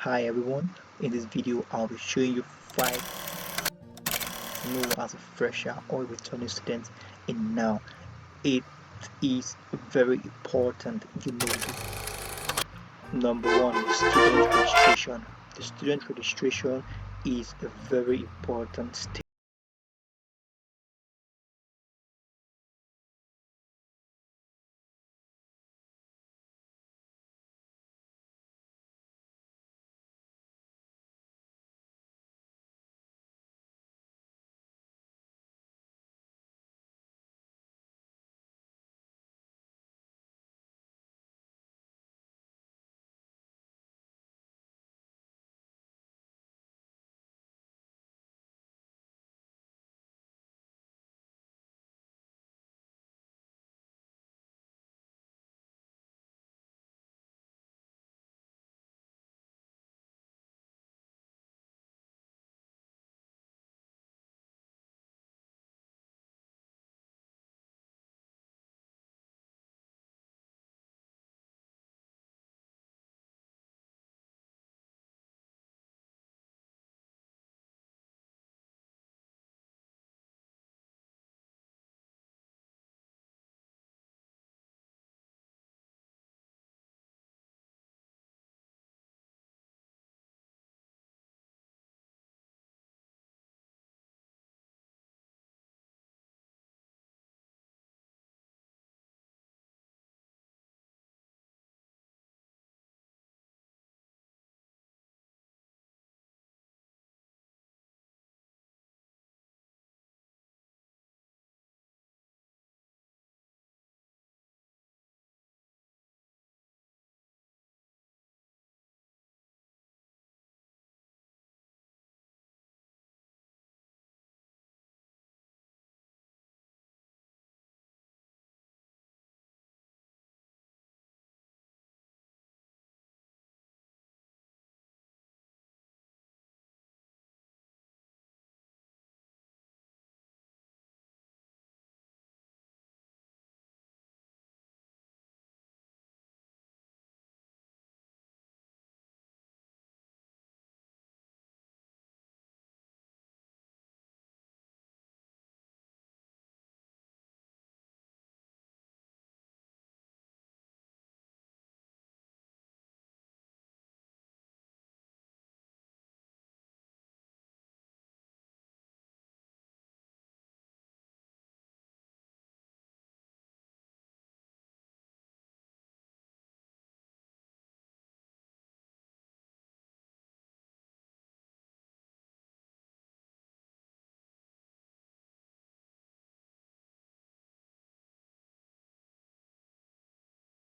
Hi everyone, in this video I'll be showing you 5 new as a fresher or returning student in NOUN. It is very important you know this. Number one, the student registration. The student registration is a very important step.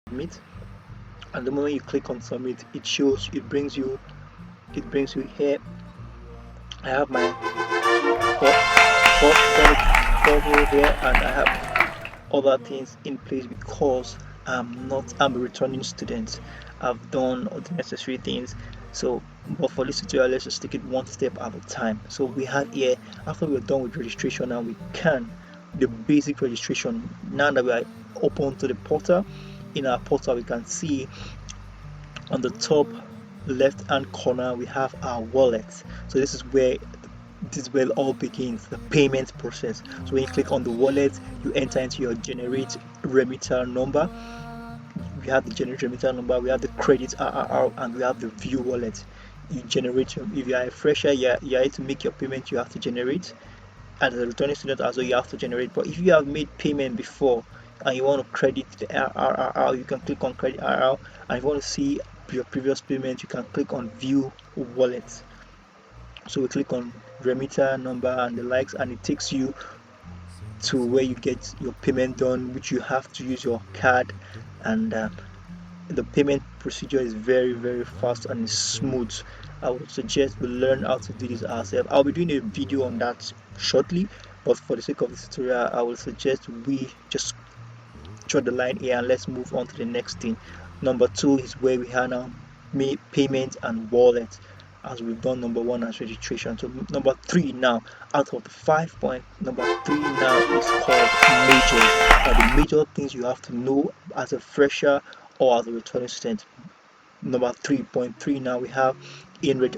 Submit, and the moment you click on submit, it brings you here. I have my portal here, and I have other things in place because I'm a returning student. I've done all the necessary things. So but for this tutorial, let's just take it one step at a time. So we have here, after we're done with registration, and we can the basic registration. Now that we are open to the portal, in our portal we can see on the top left hand corner we have our wallet. So this is where it all begins, the payment process. So when you click on the wallet, you enter into your generate remitter number. We have the generate remitter number, we have the credit RRR, and we have the view wallet. You generate if you are a fresher, you are to make your payment, you have to generate. And as a returning student also, you have to generate. But if you have made payment before and you want to credit the RRR, you can click on credit RRR. And if you want to see your previous payment, you can click on view wallet. So we click on remitter number and the likes, and it takes you to where you get your payment done, which you have to use your card. And the payment procedure is very fast and smooth. I would suggest we learn how to do this ourselves. I'll be doing a video on that shortly, but for the sake of this tutorial, I will suggest we just draw the line here and let's move on to the next thing. Number two is where we have now payment and wallet, as we've done number one as registration. So number three now, out of the 5 point, number three now is called majors. Now the major things you have to know as a fresher or as a returning student. number 3.3. Now we have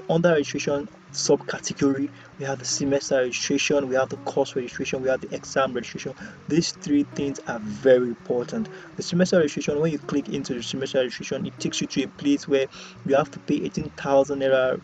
under registration subcategory, we have the semester registration, we have the course registration, we have the exam registration. These three things are very important. The semester registration, when you click into the semester registration, it takes you to a place where you have to pay 18,000 naira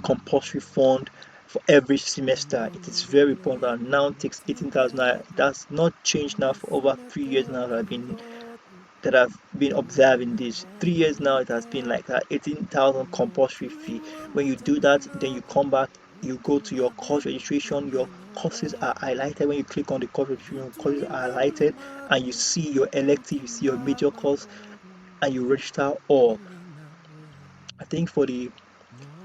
compulsory fund for every semester. It is very important. Now takes 18,000 naira. It has not changed now for over 3 years now that I've been observing this. 3 years now, it has been like that 18,000 compulsory fee. When you do that, then you come back, you go to your course registration, your courses are highlighted. When you click on the course registration, courses are highlighted, and you see your elective, you see your major course, and you register all. I think for the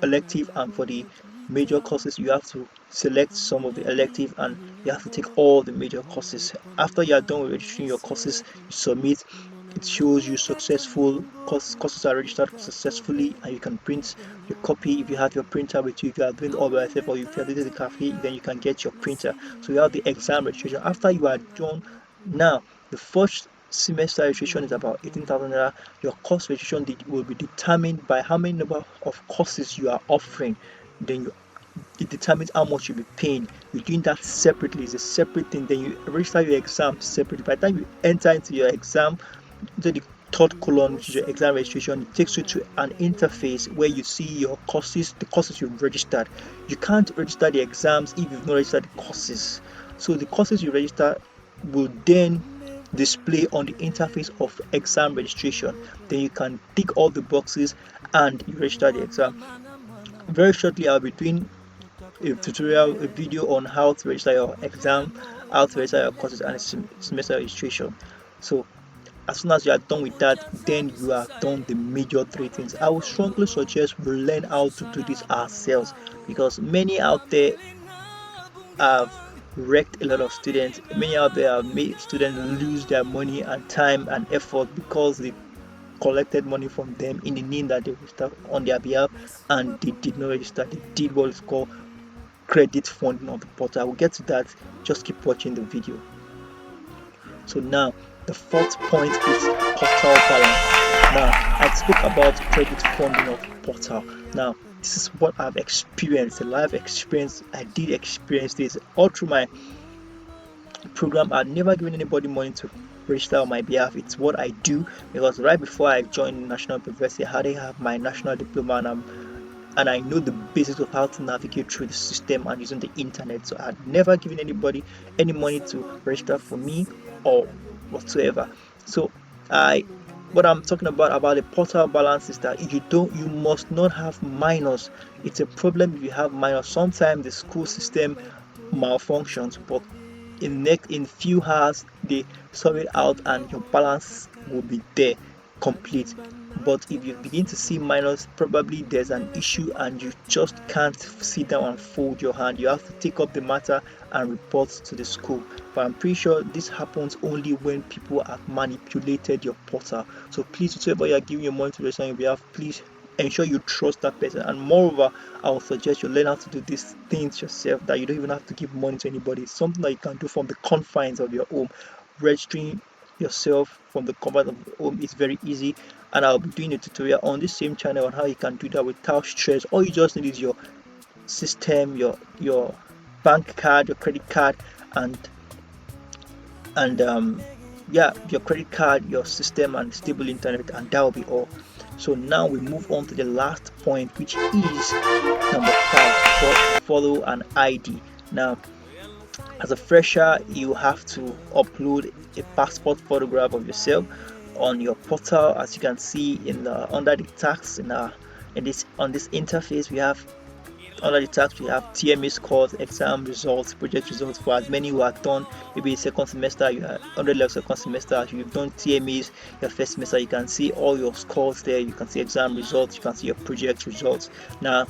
elective and for the major courses, you have to select some of the elective and you have to take all the major courses. After you are done with registering your courses, you submit. It shows you successful courses are registered successfully, and you can print your copy if you have your printer with you. If you are doing it all by yourself, or if you are doing the cafe, then you can get your printer. So you have the exam registration. After you are done, now the first semester registration is about 18,000 naira. Your course registration will be determined by how many number of courses you are offering. Then it determines how much you'll be paying. You're doing that separately, it's a separate thing. Then you register your exam separately. By the time you enter into your exam, into the third column, which is your exam registration, it takes you to an interface where you see your courses, the courses you've registered. You can't register the exams if you've not registered the courses. So the courses you register will then display on the interface of exam registration. Then you can tick all the boxes and you register the exam. Very shortly, I'll be doing a tutorial, a video on how to register your exam, how to register your courses, and semester registration. So as soon as you are done with that, then you have done the major three things. I would strongly suggest we learn how to do this ourselves, because many out there have wrecked a lot of students. Many out there have made students lose their money and time and effort because they collected money from them in the name that they registered on their behalf, and they did not register. They did what is called credit funding on the portal. I will get to that. Just keep watching the video. So now the fourth point is portal balance. Now I spoke about credit funding of portal. Now this is what I've experienced, a live experience. I did experience this all through my program. I've never given anybody money to register on my behalf. It's what I do, because right before I joined National University, I already have my national diploma, and I know the basics of how to navigate through the system and using the internet. So I've never given anybody any money to register for me or whatsoever. So what I'm talking about the portal balance is that you must not have minors. It's a problem if you have minors. Sometimes the school system malfunctions, but in few hours they sort it out and your balance will be there complete. But if you begin to see minus, probably there's an issue and you just can't sit down and fold your hand. You have to take up the matter and report to the school. But I'm pretty sure this happens only when people have manipulated your portal. So please, whoever you are giving your money to register on your behalf, please ensure you trust that person. And moreover, I would suggest you learn how to do these things yourself, that you don't even have to give money to anybody. It's something that you can do from the confines of your home. Registering yourself from the comfort of home is very easy, and I'll be doing a tutorial on this same channel on how you can do that without stress. All you just need is your system, your bank card, your credit card, and your credit card, your system, and stable internet, and that will be all. So now we move on to the last point, which is number 5, follow an ID. Now as a fresher, you have to upload a passport photograph of yourself on your portal. As you can see under the tags on this interface, we have under the tags we have TMA scores, exam results, project results for as many who have done maybe second semester. You are 100 level second semester. You've done TMAs your first semester. You can see all your scores there. You can see exam results. You can see your project results. Now,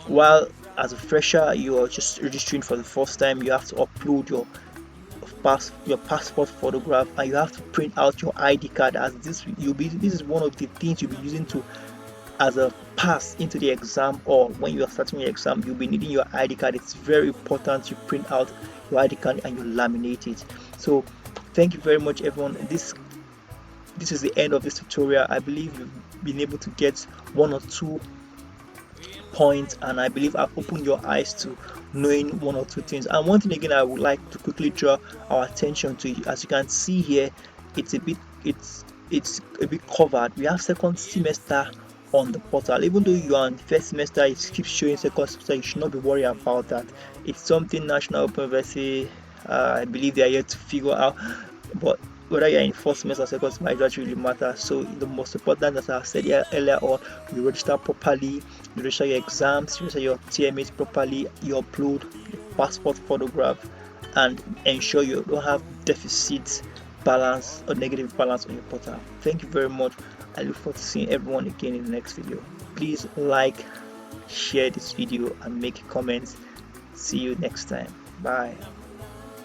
while as a fresher you are just registering for the first time, you have to upload your passport photograph, and you have to print out your ID card, as this is one of the things you'll be using to as a pass into the exam, or when you are starting your exam you'll be needing your ID card. It's very important you print out your ID card and you laminate it. So thank you very much everyone. This this is the end of this tutorial. I believe you've been able to get 1 or 2 points, and I believe I've opened your eyes to knowing 1 or 2 things. And one thing again I would like to quickly draw our attention to, as you can see here, it's a bit it's a bit covered. We have second semester on the portal. Even though you are in first semester, it keeps showing second semester. You should not be worried about that. It's something National Open University, I believe they are yet to figure out. But whether you're in first semester, second semester, it doesn't really matter. So the most important, as I said earlier on, you register properly, you register your exams, you register your TMAs properly, you upload the passport photograph, and ensure you don't have deficit balance or negative balance on your portal. Thank you very much. I look forward to seeing everyone again in the next video. Please like, share this video, and make comments. See you next time. Bye.